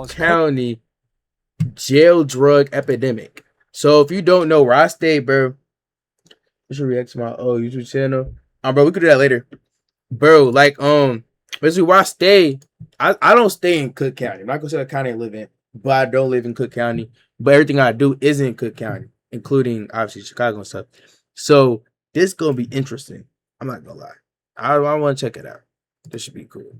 County jail drug epidemic. So if you don't know where I stay, bro, you should react to my YouTube channel. Bro, we could do that later. Bro, like basically where I stay, I don't stay in Cook County. I'm not gonna say the county I live in, but I don't live in Cook County. But everything I do is in Cook County, including obviously Chicago and stuff. So this gonna be interesting. I'm not gonna lie. I want to check it out. This should be cool.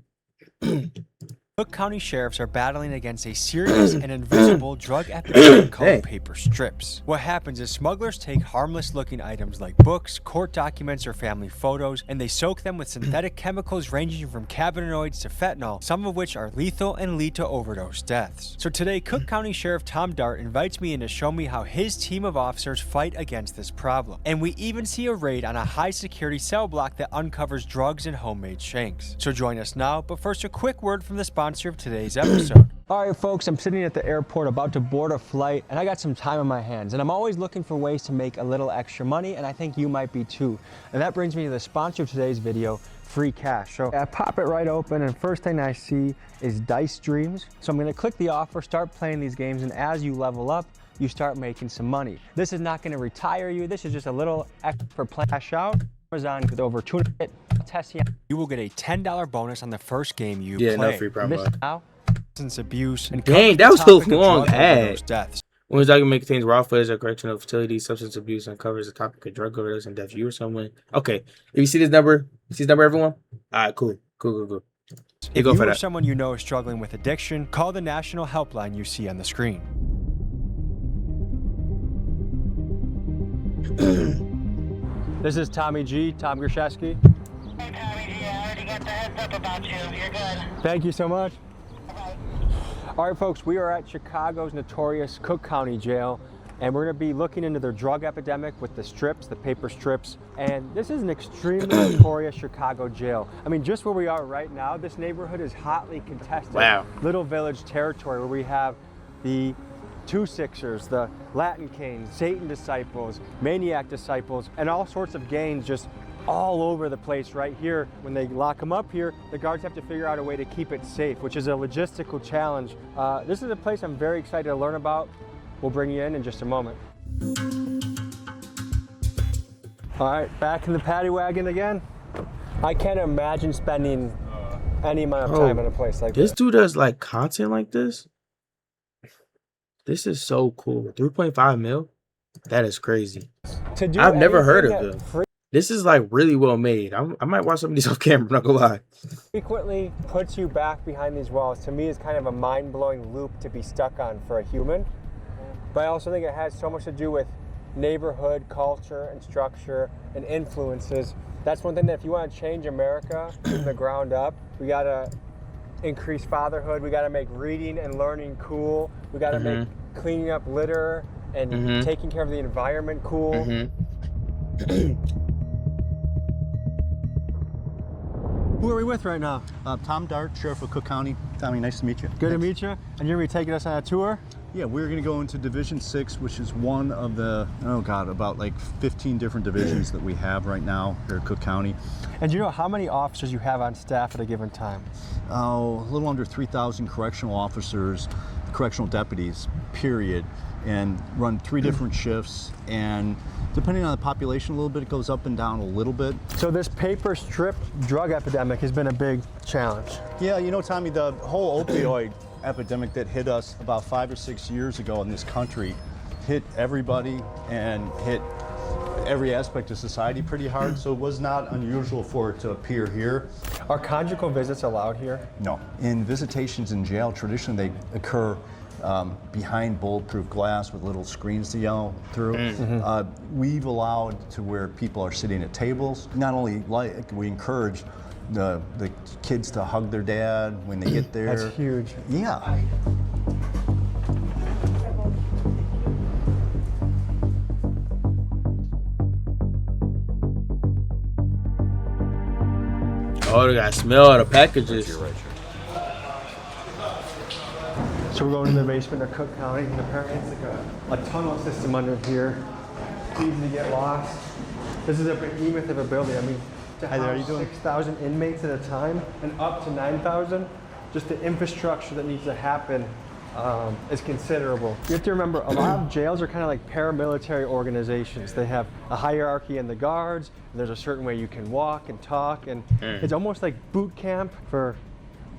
Cook County sheriffs are battling against a serious and invisible drug epidemic called paper strips. What happens is smugglers take harmless looking items like books, court documents, or family photos, and they soak them with synthetic chemicals ranging from cannabinoids to fentanyl, some of which are lethal and lead to overdose deaths. So today, Cook County Sheriff Tom Dart invites me in to show me how his team of officers fight against this problem. And we even see a raid on a high security cell block that uncovers drugs and homemade shanks. So join us now, but first a quick word from the sponsor of today's episode. All right, folks, I'm sitting at the airport about to board a flight, and I got some time on my hands, and I'm always looking for ways to make a little extra money, and I think you might be too. And that brings me to the sponsor of today's video, Free Cash. So I pop it right open, and first thing I see is Dice Dreams. So I'm gonna click the offer, start playing these games, and as you level up, you start making some money. This is not gonna retire you. This is just a little extra for cash out. Amazon with over 200 testing. You will get a $10 bonus on the first game you play. No free promo. Now, substance abuse and dang, that was a long ad. Deaths. When this document contains raw footage of correctional facilities, substance abuse, and covers the topic of drug overdose and death, you or someone. Okay, if you see this number, everyone. All right, cool. If you or someone you know is struggling with addiction, call the national helpline you see on the screen. This is Tommy G, Tom Grishesky. Hey Tommy G, I already got the heads up about you. You're good. Thank you so much. Bye. All right, folks, we are at Chicago's notorious Cook County Jail, and we're going to be looking into their drug epidemic with the strips, the paper strips. And this is an extremely notorious Chicago jail. I mean, just where we are right now, this neighborhood is hotly contested. Wow. Little village territory where we have the Two Sixers, the Latin Canes, Satan Disciples, Maniac Disciples, and all sorts of gangs just all over the place right here. When they lock them up here, the guards have to figure out a way to keep it safe, which is a logistical challenge. This is a place I'm very excited to learn about. We'll bring you in just a moment. All right, back in the paddy wagon again. I can't imagine spending any amount of time in a place like this. This dude does like content like this? This is so cool. 3.5 mil? That is crazy. I've never heard of them. This is like really well made. I might watch some of these off camera, not gonna lie. Frequently puts you back behind these walls. To me, is kind of a mind-blowing loop to be stuck on for a human. But I also think it has so much to do with neighborhood, culture, and structure, and influences. That's one thing that if you want to change America from the ground up, we gotta increase fatherhood. We gotta make reading and learning cool. We gotta make cleaning up litter and taking care of the environment cool. Who are we with right now? Tom Dart, Sheriff of Cook County. Tommy, nice to meet you. Good to meet you. And you're going to be taking us on a tour? Yeah, we're going to go into Division 6, which is one of the, about like 15 different divisions that we have right now here at Cook County. And do you know how many officers you have on staff at a given time? Oh, a little under 3,000 correctional officers, correctional deputies, period, and run 3 different shifts. And depending on the population a little bit, it goes up and down a little bit. So this paper strip drug epidemic has been a big challenge. Yeah, Tommy, the whole opioid epidemic that hit us about 5 or 6 years ago in this country hit everybody and hit every aspect of society pretty hard, so it was not unusual for it to appear here. Are conjugal visits allowed here? No. In visitations in jail, traditionally they occur behind bulletproof glass with little screens to yell through. We've allowed to where people are sitting at tables. Not only we encourage the kids to hug their dad when they get there. That's huge. Yeah. Oh, they got smell of the packages. So we're going to the basement of Cook County, and apparently it's like a tunnel system under here. It's easy to get lost. This is a behemoth of a building. I mean, to house 6,000 inmates at a time and up to 9,000, just the infrastructure that needs to happen is considerable. You have to remember, a lot of jails are kind of like paramilitary organizations. They have a hierarchy in the guards, and there's a certain way you can walk and talk, and it's almost like boot camp for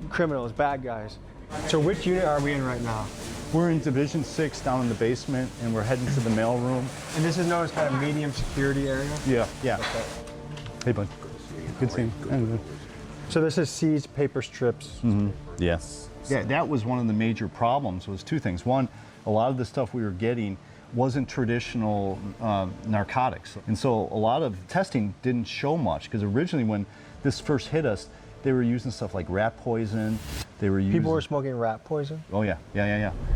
criminals, bad guys. So which unit are we in right now? We're in Division 6 down in the basement, and we're heading to the mail room. And this is known as kind of medium security area? Yeah. Okay. Hey, bud. Good seeing you. So this is seized paper strips. Mm-hmm. Yes. Yeah, that was one of the major problems, was two things. One, a lot of the stuff we were getting wasn't traditional narcotics. And so a lot of testing didn't show much, because originally when this first hit us, they were using stuff like rat poison. People were smoking rat poison? Oh yeah.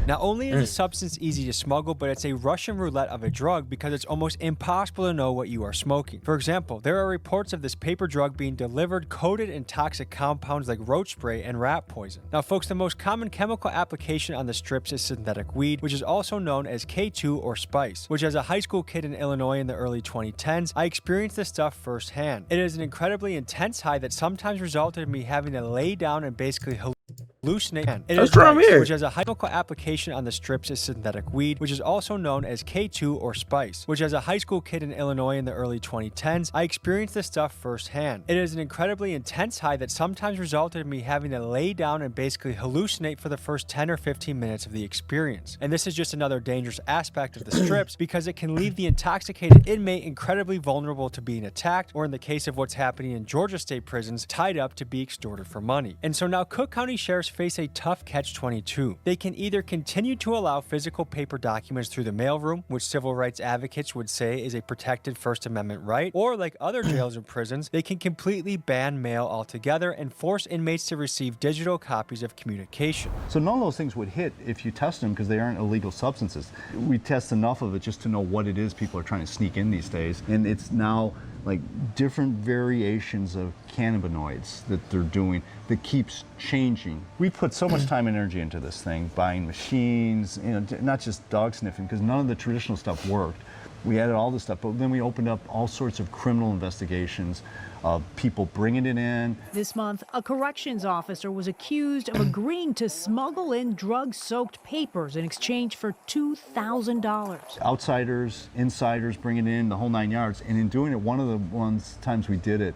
Not only is the substance easy to smuggle, but it's a Russian roulette of a drug because it's almost impossible to know what you are smoking. For example, there are reports of this paper drug being delivered coated in toxic compounds like roach spray and rat poison. Now folks, the most common chemical application on the strips is synthetic weed, which is also known as K2 or spice, which as a high school kid in Illinois in the early 2010s, I experienced this stuff firsthand. It is an incredibly intense high that sometimes resulted in me having to lay down and basically hallucinate. It is spice, which has a high chemical application on the strips is synthetic weed, which is also known as K2 or spice, which as a high school kid in Illinois in the early 2010s, I experienced this stuff firsthand. It is an incredibly intense high that sometimes resulted in me having to lay down and basically hallucinate for the first 10 or 15 minutes of the experience. And this is just another dangerous aspect of the strips because it can leave the intoxicated inmate incredibly vulnerable to being attacked, or in the case of what's happening in Georgia state prisons, tied up to be extorted for money. And so now Cook County sheriffs face a tough catch-22. They can either continue to allow physical paper documents through the mailroom, which civil rights advocates would say is a protected First Amendment right, or like other jails and prisons, they can completely ban mail altogether and force inmates to receive digital copies of communication. So none of those things would hit if you test them because they aren't illegal substances. We test enough of it just to know what it is people are trying to sneak in these days, and it's now like different variations of cannabinoids that they're doing that keeps changing. We put so much time and energy into this thing, buying machines, not just dog sniffing, because none of the traditional stuff worked. We added all this stuff, but then we opened up all sorts of criminal investigations of people bringing it in. This month, a corrections officer was accused of agreeing to smuggle in drug-soaked papers in exchange for $2,000. Outsiders, insiders bringing in the whole 9 yards, and in doing it, one of the times we did it,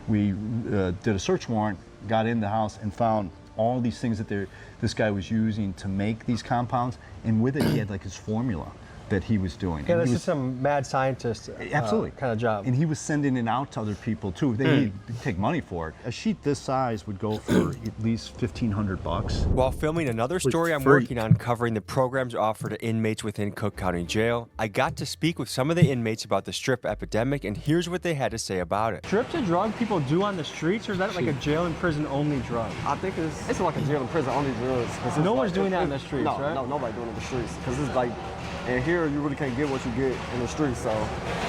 we did a search warrant, got in the house, and found all these things that this guy was using to make these compounds, and with it he had like his formula that he was doing. Yeah, this is some mad scientist absolutely kind of job. And he was sending it out to other people too. They'd take money for it. A sheet this size would go for at least $1,500. While filming another story I'm working on covering the programs offered to inmates within Cook County Jail, I got to speak with some of the inmates about the strip epidemic, and here's what they had to say about it. Strips a drug people do on the streets, or is that like a jail and prison only drug? I think it's like a jail and prison only drug. No one's doing that in the streets, right? No, nobody doing it in the streets. Because it's like, and here you really can't get what you get in the streets, so.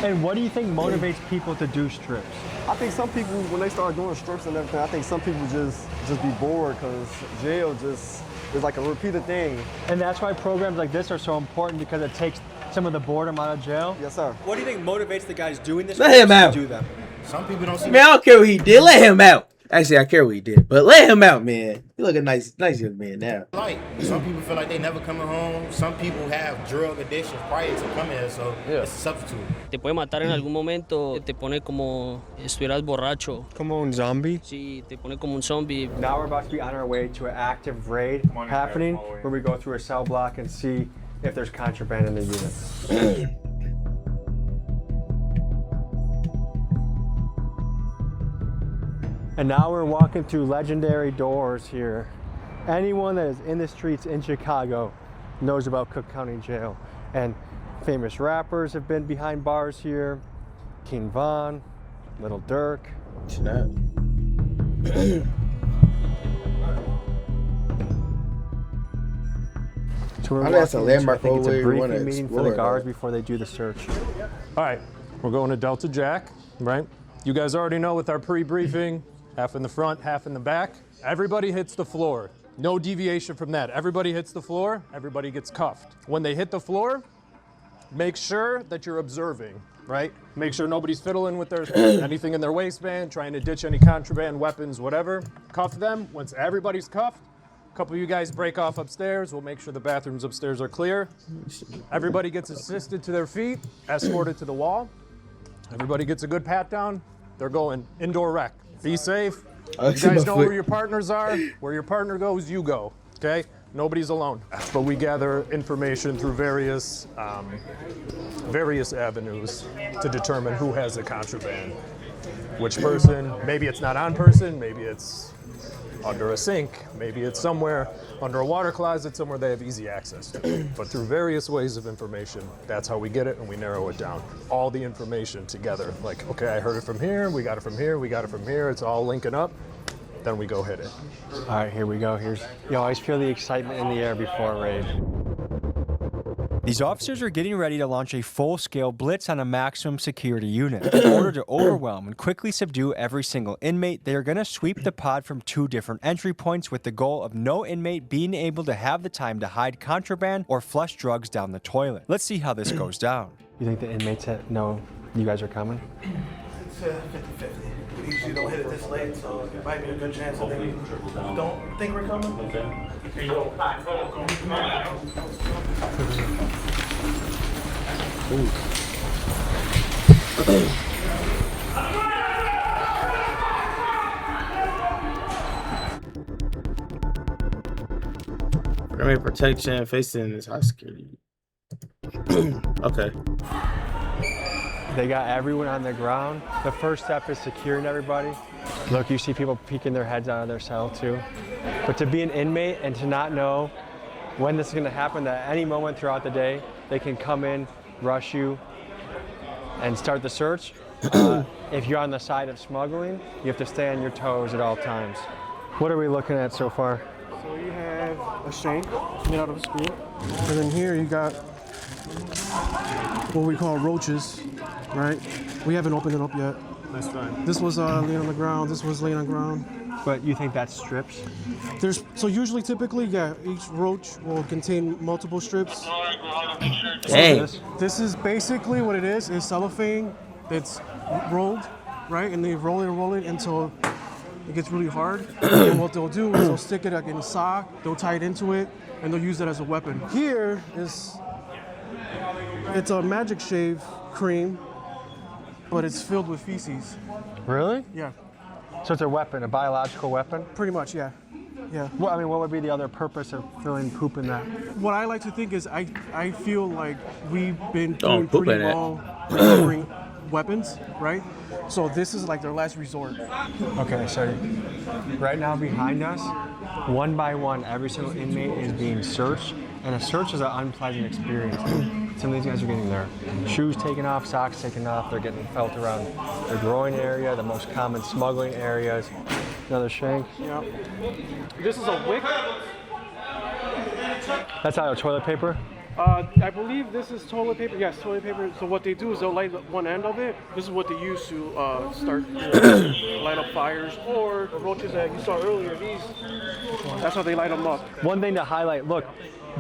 And what do you think motivates people to do strips? I think some people, when they start doing strips and everything, I think some people just be bored because jail just is like a repeated thing. And that's why programs like this are so important, because it takes some of the boredom out of jail? Yes, sir. What do you think motivates the guys doing this? Let him out. To do them? Some people don't see. Man, I don't care what he did. Let him out. Actually, I care what he did, but let him out, man. You look a nice young man now. Like, some people feel like they never coming home. Some people have drug addictions prior to coming here, so it's a substitute. Te puede matar en algún momento, te pone como estuvieras borracho. Como un zombie? Sí, te pone como un zombie. Now we're about to be on our way to an active raid happening, where we go through a cell block and see if there's contraband in the unit. And now we're walking through legendary doors here. Anyone that is in the streets in Chicago knows about Cook County Jail. And famous rappers have been behind bars here. King Von, Little Durk. Snap. So we're I know that's a walking into, landmark I think it's a over where you wanna briefing meeting for explore, the guards though. before they do the search. All right, we're going to Delta Jack, right? You guys already know with our pre-briefing, half in the front, half in the back. Everybody hits the floor. No deviation from that. Everybody hits the floor, everybody gets cuffed. When they hit the floor, make sure that you're observing, right? Make sure nobody's fiddling with anything in their waistband, trying to ditch any contraband, weapons, whatever. Cuff them. Once everybody's cuffed, couple of you guys break off upstairs. We'll make sure the bathrooms upstairs are clear. Everybody gets assisted to their feet, escorted to the wall. Everybody gets a good pat down. They're going indoor rec. Be safe. You guys know where your partners are. Where your partner goes, you go. Okay? Nobody's alone. But we gather information through various avenues to determine who has the contraband. Which person, maybe it's not on person, maybe it's under a sink, maybe it's somewhere under a water closet, somewhere they have easy access to. But through various ways of information, that's how we get it and we narrow it down. All the information together, like, okay, I heard it from here, we got it from here, we got it from here, it's all linking up, then we go hit it. All right, here we go. You always feel the excitement in the air before a raid. These officers are getting ready to launch a full-scale blitz on a maximum security unit. In order to overwhelm and quickly subdue every single inmate, they are going to sweep the pod from 2 different entry points with the goal of no inmate being able to have the time to hide contraband or flush drugs down the toilet. Let's see how this goes down. You think the inmates know you guys are coming? It's 50-50. We usually don't hit it this late, so it might be a good chance that they don't think we're coming. Okay. Primary protection facing is high security. Okay. They got everyone on the ground. The first step is securing everybody. Look, you see people peeking their heads out of their cell too. But to be an inmate and to not know when this is gonna happen, that at any moment throughout the day, they can come in, rush you, and start the search. If you're on the side of smuggling, you have to stay on your toes at all times. What are we looking at so far? So you have a shank made out of a screw. And then here you got what we call roaches, right? We haven't opened it up yet. That's fine. This was laying on the ground, this was laying on the ground. But you think that's strips? So usually, typically, yeah, each roach will contain multiple strips. Dang. This is basically what it is cellophane that's rolled, right? And they roll it until it gets really hard. And what they'll do is they'll stick it like in a sock, they'll tie it into it, and they'll use that as a weapon. Here it's a magic shave cream, but it's filled with feces. Really? Yeah. So it's a weapon, a biological weapon? Pretty much, yeah. Yeah. Well, I mean, what would be the other purpose of filling poop in that? What I like to think is I feel like we've been Don't doing poop pretty in it. well recovering weapons, right? So this is like their last resort. Okay, so right now behind us, one by one, every single inmate is being searched, and a search is an unpleasant experience. Some of these guys are getting their shoes taken off, socks taken off, they're getting felt around the groin area, the most common smuggling areas. Another shank. Yeah. This is a wick. That's out of toilet paper? I believe this is toilet paper. Yes, toilet paper. So what they do is they'll light one end of it. This is what they use to light up fires. Or the roaches that you saw earlier, that's how they light them up. One thing to highlight, look,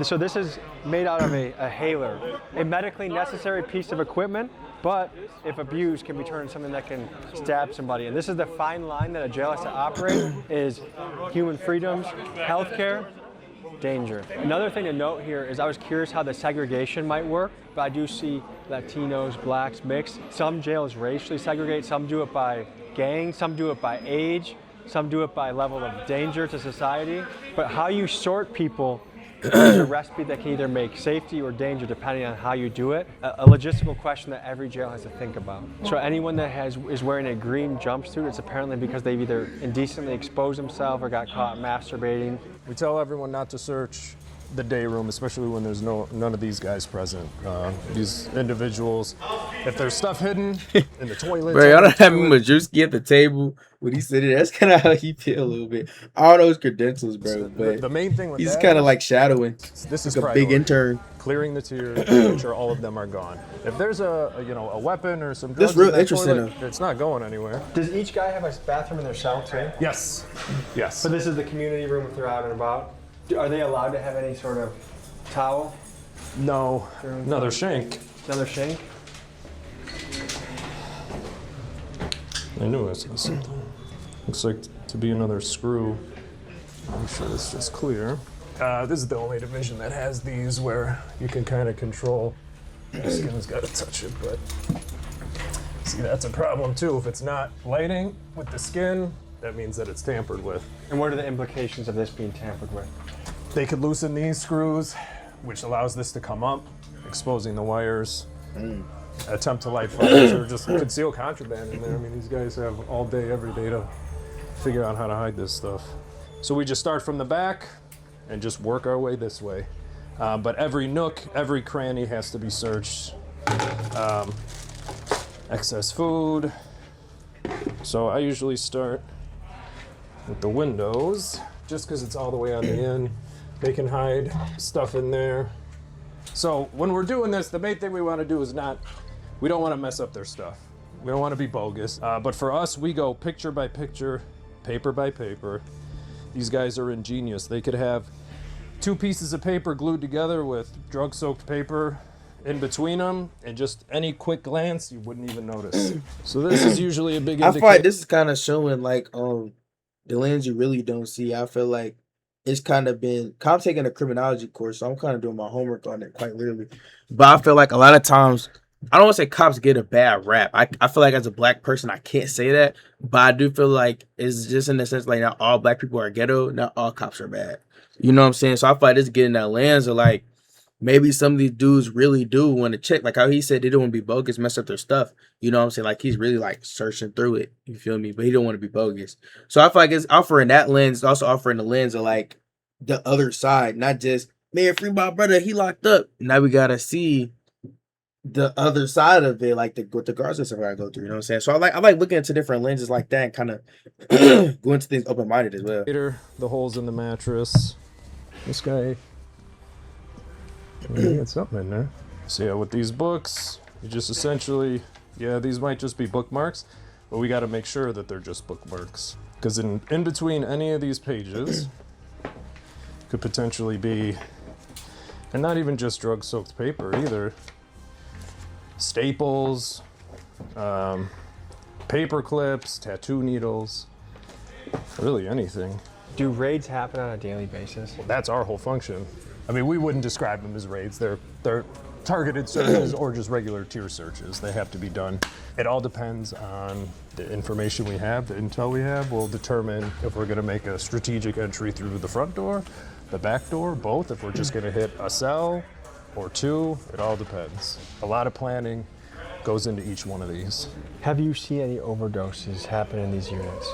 so this is made out of a haler, a medically necessary piece of equipment, but if abused can be turned into something that can stab somebody. And this is the fine line that a jail has to operate, is human freedoms, healthcare, danger. Another thing to note here is I was curious how the segregation might work, but I do see Latinos, blacks, mixed. Some jails racially segregate, some do it by gang, some do it by age, some do it by level of danger to society. But how you sort people is a recipe that can either make safety or danger depending on how you do it. A logistical question that every jail has to think about. So anyone that is wearing a green jumpsuit, it's apparently because they've either indecently exposed themselves or got caught masturbating. We tell everyone not to search the day room, especially when there's none of these guys present. These individuals, if there's stuff hidden in the toilet. Bro, y'all don't have him Majewski at the table when he's sitting there. That's kind of how he feel a little bit. I don't know his credentials, bro, but the main thing with he's that kind of like shadowing. This is like a big intern. Clearing the tier, make sure all of them are gone. If there's a weapon or some drugs That's real in that interesting, toilet, it's not going anywhere. Does each guy have a bathroom in their cell too? Yes. Yes. So this is the community room if they're out and about. Are they allowed to have any sort of towel? No. Another shank. Another shank? I knew I saw something. Looks like to be another screw. Make sure it's just clear. This is the only division that has these where you can kind of control. The skin's got to touch it, but see, that's a problem too. If it's not lighting with the skin, that means that it's tampered with. And what are the implications of this being tampered with? They could loosen these screws, which allows this to come up, exposing the wires. Attempt to light fires or just conceal contraband in there. I mean, these guys have all day, every day to figure out how to hide this stuff. So we just start from the back and just work our way this way. But every nook, every cranny has to be searched. Excess food. So I usually start with the windows, just because it's all the way on the end. They can hide stuff in there. So when we're doing this, the main thing we want to do is we don't want to mess up their stuff. We don't want to be bogus. But for us, we go picture by picture, paper by paper. These guys are ingenious. They could have 2 pieces of paper glued together with drug-soaked paper in between them, and just any quick glance, you wouldn't even notice. So this is usually a big indicator. I feel like this is kind of showing like the lens you really don't see. I feel like it's kind of been. I'm taking a criminology course, so I'm kind of doing my homework on it quite literally. But I feel like a lot of times, I don't want to say cops get a bad rap. I feel like as a black person, I can't say that, but I do feel like it's just in the sense like not all black people are ghetto, not all cops are bad. You know what I'm saying? So I feel like this getting that lens of like maybe some of these dudes really do want to check, like how he said they don't want to be bogus, mess up their stuff. You know what I'm saying? Like he's really like searching through it. You feel me? But he don't want to be bogus. So I feel like it's offering that lens, also offering the lens of like the other side, not just man, free my brother, he locked up. Now we gotta see the other side of it, like what the guard system gotta go through. You know what I'm saying? So I like looking into different lenses like that and kind of go into things open minded as well. The holes in the mattress. This guy, he had something in there. So yeah, with these books, you just essentially, these might just be bookmarks, but we got to make sure that they're just bookmarks. Because in between any of these pages could potentially be, and not even just drug-soaked paper either, staples, paper clips, tattoo needles, really anything. Do raids happen on a daily basis? That's our whole function. I mean, we wouldn't describe them as raids. They're targeted searches or just regular tier searches. They have to be done. It all depends on the information we have, the intel we have will determine if we're gonna make a strategic entry through the front door, the back door, both, if we're just gonna hit a cell or 2, it all depends. A lot of planning goes into each one of these. Have you seen any overdoses happen in these units?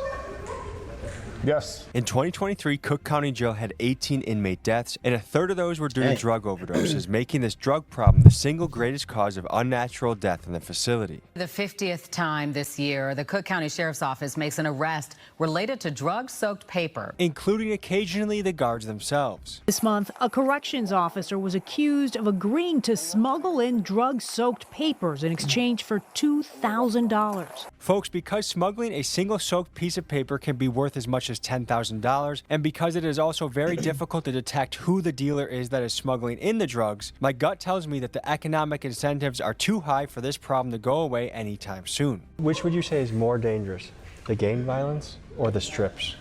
Yes. In 2023, Cook County Jail had 18 inmate deaths, and a third of those were due to drug overdoses, making this drug problem the single greatest cause of unnatural death in the facility. The 50th time this year, the Cook County Sheriff's Office makes an arrest related to drug-soaked paper, including occasionally the guards themselves. This month, a corrections officer was accused of agreeing to smuggle in drug-soaked papers in exchange for $2,000. Folks, because smuggling a single soaked piece of paper can be worth as much as $10,000, and because it is also very difficult to detect who the dealer is that is smuggling in the drugs, my gut tells me that the economic incentives are too high for this problem to go away anytime soon. Which would you say is more dangerous, the gang violence or the strips?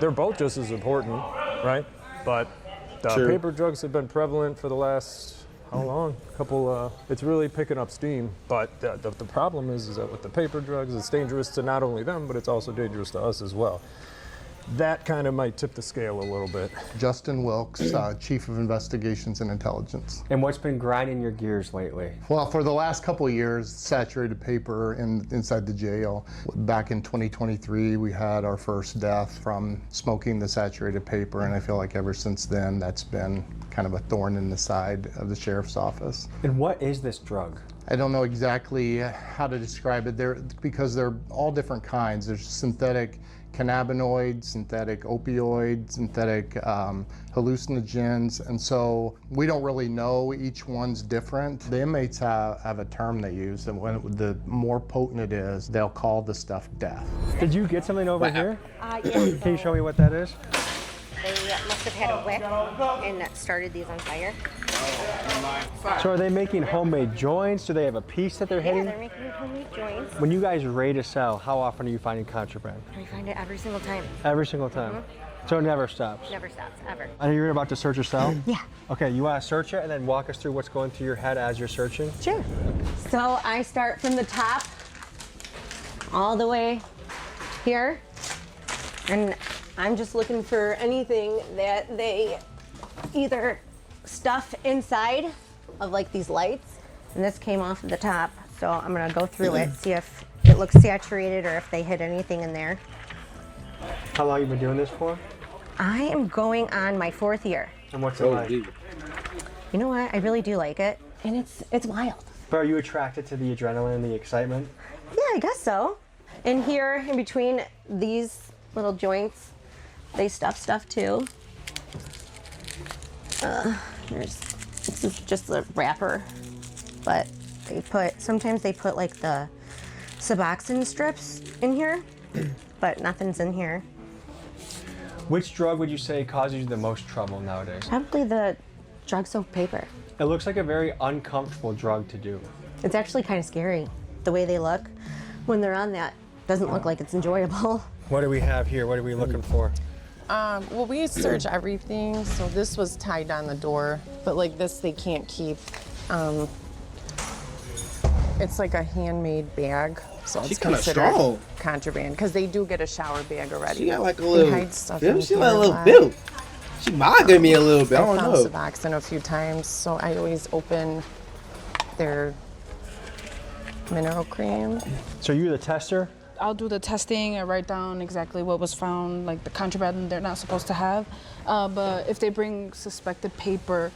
They're both just as important, right? But the paper drugs have been prevalent for the last, how long? It's really picking up steam. But the problem is that with the paper drugs, it's dangerous to not only them, but it's also dangerous to us as well. That kind of might tip the scale a little bit. Justin Wilkes, Chief of Investigations and Intelligence. And what's been grinding your gears lately? Well, for the last couple of years, saturated paper inside the jail. Back in 2023, we had our first death from smoking the saturated paper, and I feel like ever since then, that's been kind of a thorn in the side of the sheriff's office. And what is this drug? I don't know exactly how to describe it because they're all different kinds. There's synthetic cannabinoids, synthetic opioids, synthetic hallucinogens, and so we don't really know. Each one's different. The inmates have a term they use, and when the more potent it is, they'll call the stuff death. Did you get something over here? Yes. Can you show me what that is? They must have had a whip and that started these on fire. So are they making homemade joints? Do they have a piece that they're hitting? Yeah, they're making homemade joints. When you guys raid a cell, how often are you finding contraband? We find it every single time. Every single time? So it never stops? Never stops, ever. I know you're about to search your cell? Yeah. Okay, you want to search it and then walk us through what's going through your head as you're searching? Sure. So I start from the top all the way here, and I'm just looking for anything that they either stuff inside of like these lights, and this came off of the top, so I'm gonna go through it, see if it looks saturated or if they hid anything in there. How long have you been doing this for? I am going on my 4th year. And what's it like? You know what? I really do like it, and it's wild. But are you attracted to the adrenaline and the excitement? Yeah, I guess so. And here, in between these little joints, they stuff stuff too. This is just a wrapper, but sometimes they put like the Suboxone strips in here, but nothing's in here. Which drug would you say causes you the most trouble nowadays? Probably the drug soaked paper. It looks like a very uncomfortable drug to do. It's actually kind of scary. The way they look when they're on that doesn't look like it's enjoyable. What do we have here? What are we looking for? Well, we search everything, so this was tied on the door, but like this they can't keep. It's like a handmade bag, so it's considered strong. contraband because they do get a shower bag already. She got like a They little hide stuff build. in She here like a little lot. build. She mogging me a little bit. I don't found know. Suboxone a few times, so I always open their mineral cream. So you're the tester? I'll do the testing and write down exactly what was found, like the contraband they're not supposed to have. But if they bring suspected paper,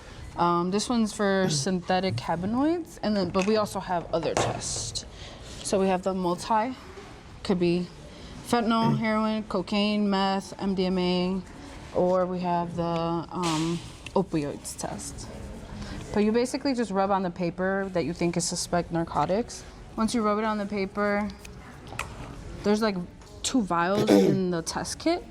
this one's for synthetic cannabinoids, but we also have other tests. So we have the multi, could be fentanyl, heroin, cocaine, meth, MDMA, or we have the opioids test. But you basically just rub on the paper that you think is suspect narcotics. Once you rub it on the paper, there's like 2 vials in the test kit.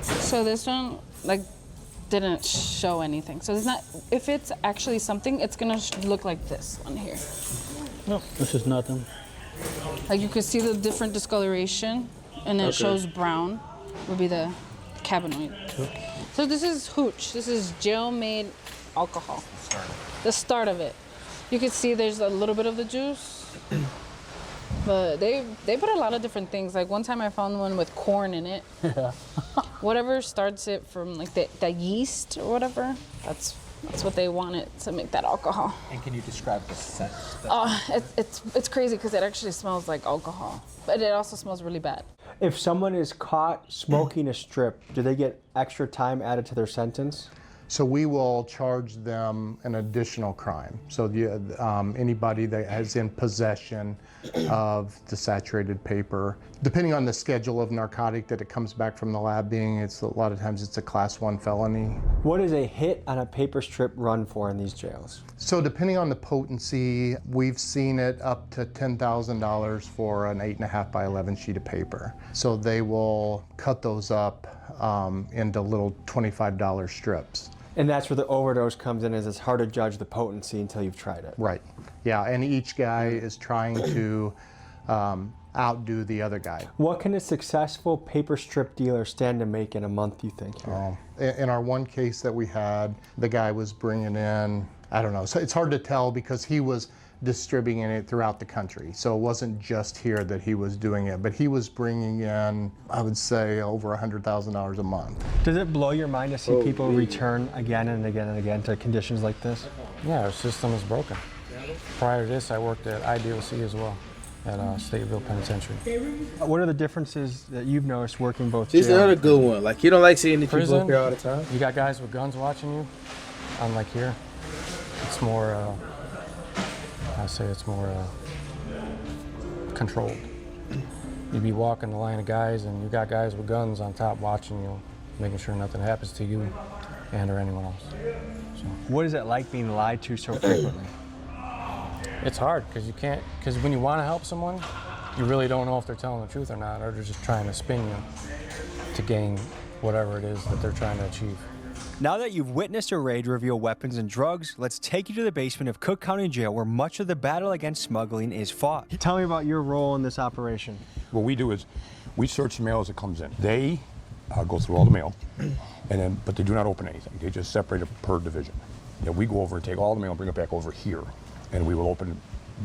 So this one didn't show anything. So it's not, if it's actually something, it's gonna look like this one here. No, this is nothing. Like you can see the different discoloration, and it shows brown would be the cannabinoid. So this is hooch. This is jail-made alcohol. The start of it. You can see there's a little bit of the juice, but they put a lot of different things. Like one time I found one with corn in it. Yeah. Whatever starts it from like the yeast or whatever, that's what they wanted to make that alcohol. And can you describe the scent? It's crazy because it actually smells like alcohol, but it also smells really bad. If someone is caught smoking a strip, do they get extra time added to their sentence? So we will charge them an additional crime. So anybody that is in possession of the saturated paper, depending on the schedule of narcotic that it comes back from the lab being, a lot of times it's a class 1 felony. What does a hit on a paper strip run for in these jails? So depending on the potency, we've seen it up to $10,000 for an 8.5 by 11 sheet of paper. So they will cut those up into little $25 strips. And that's where the overdose comes in, is it's hard to judge the potency until you've tried it. Right. Yeah, and each guy is trying to outdo the other guy. What can a successful paper strip dealer stand to make in a month, you think? In our one case that we had, the guy was bringing in, I don't know, so it's hard to tell because he was distributing it throughout the country. So it wasn't just here that he was doing it, but he was bringing in, I would say, over $100,000 a month. Does it blow your mind to see people return again and again and again to conditions like this? Yeah, our system is broken. Prior to this, I worked at IDOC as well, at Stateville Penitentiary. What are the differences that you've noticed working both This is jail? another good one. Like, you don't like seeing the people Prison, up here all the time. You got guys with guns watching you. Unlike here, it's more, I say it's more controlled. You be walking the line of guys and you got guys with guns on top watching you, making sure nothing happens to you and or anyone else. So. What is it like being lied to so frequently? It's hard because when you want to help someone, you really don't know if they're telling the truth or not, or they're just trying to spin you to gain whatever it is that they're trying to achieve. Now that you've witnessed a raid reveal weapons and drugs, let's take you to the basement of Cook County Jail where much of the battle against smuggling is fought. Tell me about your role in this operation. What we do is we search the mail as it comes in. They go through all the mail, but they do not open anything. They just separate it per division. We go over and take all the mail and bring it back over here, and we will open it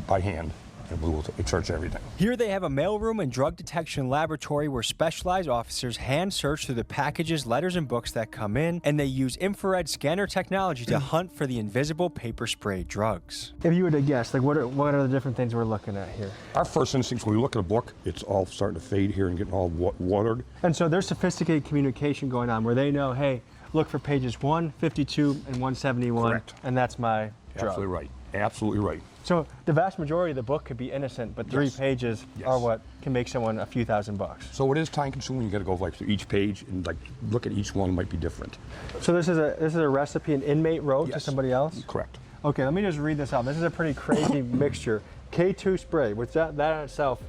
by hand, and we will search everything. Here they have a mailroom and drug detection laboratory where specialized officers hand search through the packages, letters, and books that come in, and they use infrared scanner technology to hunt for the invisible paper spray drugs. If you were to guess, like what are the different things we're looking at here? Our first instinct when we look at a book, it's all starting to fade here and getting all watered. And so there's sophisticated communication going on where they know, hey, look for pages 152 and 171, Correct. And that's my drug. Absolutely right. Absolutely right. So the vast majority of the book could be innocent, but 3 pages are what can make someone a few $1,000. So it is time consuming. You got to go like through each page and like look at each one. Might be different. So this is a recipe an inmate wrote to somebody else? Correct. Okay, let me just read this out. This is a pretty crazy mixture. K2 spray, which that in itself,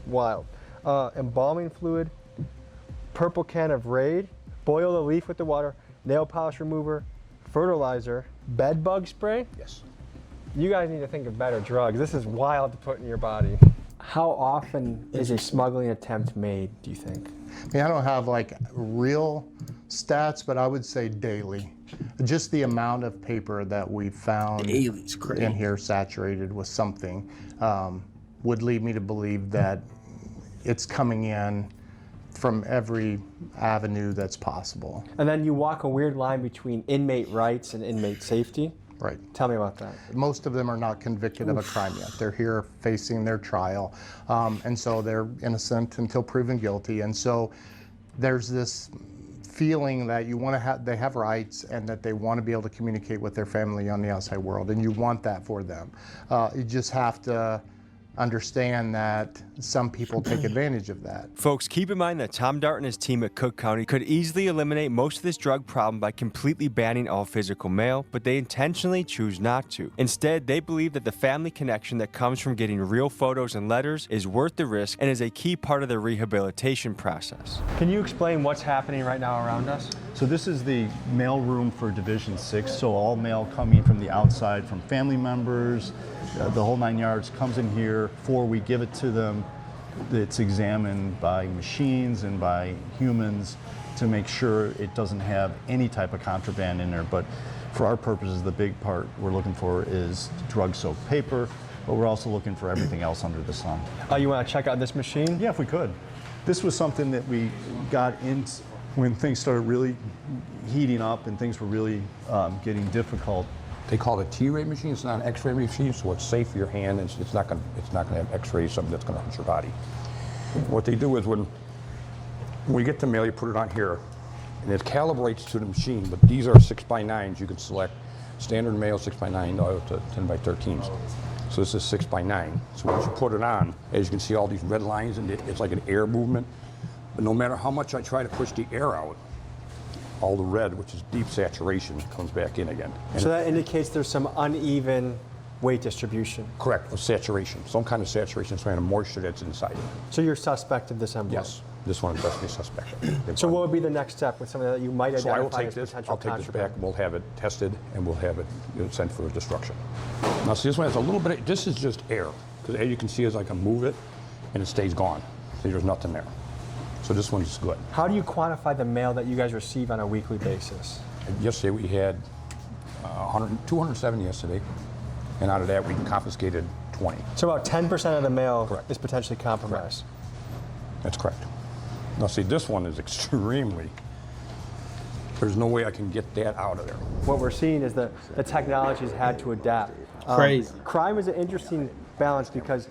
wild. Embalming fluid, purple can of Raid, boil the leaf with the water, nail polish remover, fertilizer, bed bug spray. Yes. You guys need to think of better drugs. This is wild to put in your body. How often is a smuggling attempt made, do you think? I mean, I don't have like real stats, but I would say daily. Just the amount of paper that we found in here saturated with something would lead me to believe that it's coming in from every avenue that's possible. And then you walk a weird line between inmate rights and inmate safety. Right. Tell me about that. Most of them are not convicted of a crime yet. They're here facing their trial, and so they're innocent until proven guilty. And so there's this feeling that they have rights and that they want to be able to communicate with their family on the outside world, and you want that for them. You just have to understand that some people take advantage of that. Folks, keep in mind that Tom Dart and his team at Cook County could easily eliminate most of this drug problem by completely banning all physical mail, but they intentionally choose not to. Instead, they believe that the family connection that comes from getting real photos and letters is worth the risk and is a key part of the rehabilitation process. Can you explain what's happening right now around us? So this is the mail room for Division 6, so all mail coming from the outside, from family members, the whole 9 yards comes in here. Before we give it to them, it's examined by machines and by humans to make sure it doesn't have any type of contraband in there. But for our purposes, the big part we're looking for is drug-soaked paper, but we're also looking for everything else under the sun. You want to check out this machine? Yeah, if we could. This was something that we got into when things started really heating up and things were really getting difficult. They call it a T-ray machine. It's not an X-ray machine, so it's safe for your hand. And it's not going to have X-rays, something that's going to hurt your body. What they do is when we get the mail, you put it on here, and it calibrates to the machine. But these are 6x9s. You can select standard mail 6x9 to 10x13s. So this is 6x9. So once you put it on, as you can see, all these red lines, and it's like an air movement. But no matter how much I try to push the air out, all the red, which is deep saturation, comes back in again. And so that indicates there's some uneven weight distribution. Correct, of saturation. Some kind of saturation, some kind of moisture that's inside it. So you're suspect of this envelope? Yes, this one is definitely suspect. So what would be the next step with something that you might identify So I will take as this, potential I'll take this contraband? back, and we'll have it tested, and we'll have it sent for destruction. Now see, this one has a little bit, this is just air. Because as you can see, as I can move it, and it stays gone. See, there's nothing there. So this one's good. How do you quantify the mail that you guys receive on a weekly basis? Yesterday we had 270 yesterday, and out of that we confiscated 20. So about 10% of the mail is potentially compromised. That's correct. Now see, this one is extremely, there's no way I can get that out of there. What we're seeing is the technology's had to adapt. Crazy. Crime is an interesting balance because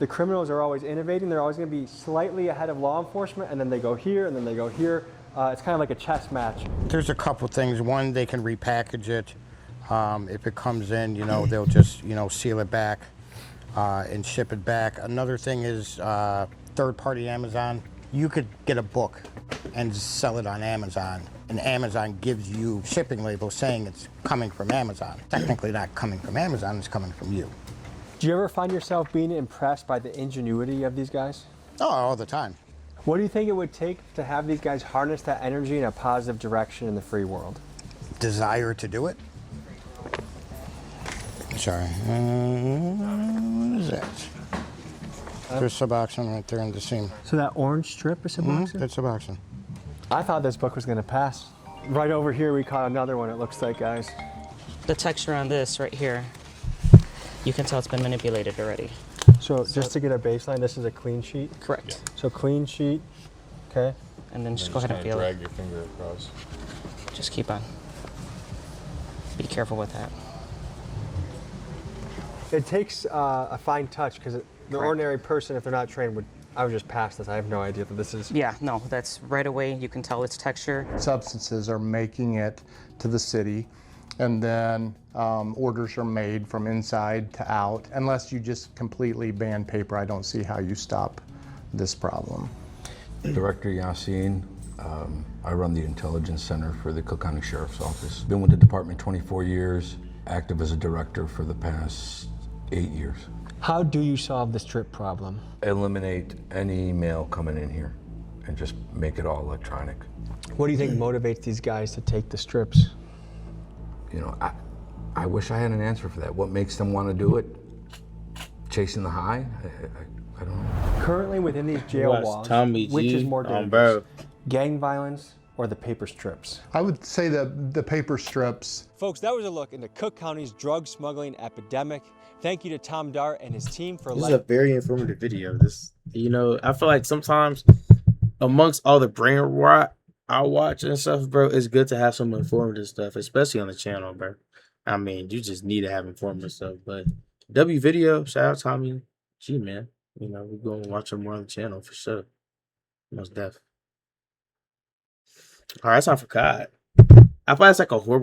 the criminals are always innovating. They're always going to be slightly ahead of law enforcement, and then they go here, and then they go here. It's kind of like a chess match. There's a couple things. One, they can repackage it. If it comes in, they'll just, seal it back and ship it back. Another thing is third-party Amazon. You could get a book and sell it on Amazon, and Amazon gives you shipping labels saying it's coming from Amazon. Technically not coming from Amazon, it's coming from you. Do you ever find yourself being impressed by the ingenuity of these guys? Oh, all the time. What do you think it would take to have these guys harness that energy in a positive direction in the free world? desire to do it. Sorry. What is that? There's Suboxone right there in the seam. So that orange strip is Suboxone? That's Suboxone. I thought this book was going to pass. Right over here, we caught another one, it looks like, guys. The texture on this right here, you can tell it's been manipulated already. So just to get a baseline, this is a clean sheet? Correct. So clean sheet, okay. And then just go ahead and feel drag it. your finger across. Just keep on. Be careful with that. It takes a fine touch because the ordinary person, if they're not trained, I would just pass this. I have no idea that this is. Yeah, no, that's right away. You can tell its texture. Substances are making it to the city, and then orders are made from inside to out. Unless you just completely ban paper, I don't see how you stop this problem. Director Yassine, I run the Intelligence Center for the Cook County Sheriff's Office. Been with the department 24 years, active as a director for the past 8 years. How do you solve the strip problem? Eliminate any mail coming in here and just make it all electronic. What do you think motivates these guys to take the strips? You know, I wish I had an answer for that. What makes them want to do it? Chasing the high? I don't know. Currently within these jail Watch walls, Tommy which G is more on dangerous? Gang violence or the paper strips? I would say that the paper strips. Folks, that was a look into Cook County's drug smuggling epidemic. Thank you to Tom Dart and his team for This is a very informative video. This, you know, I feel like sometimes amongst all the brain rot I watch and stuff, bro, it's good to have some informative stuff, especially on the channel, bro. I mean, you just need to have informative stuff. But W video, shout out Tommy G, man. You know, we're going to watch him more on the channel for sure. Most def. All right, it's time for COD. I feel like it's like a horrible way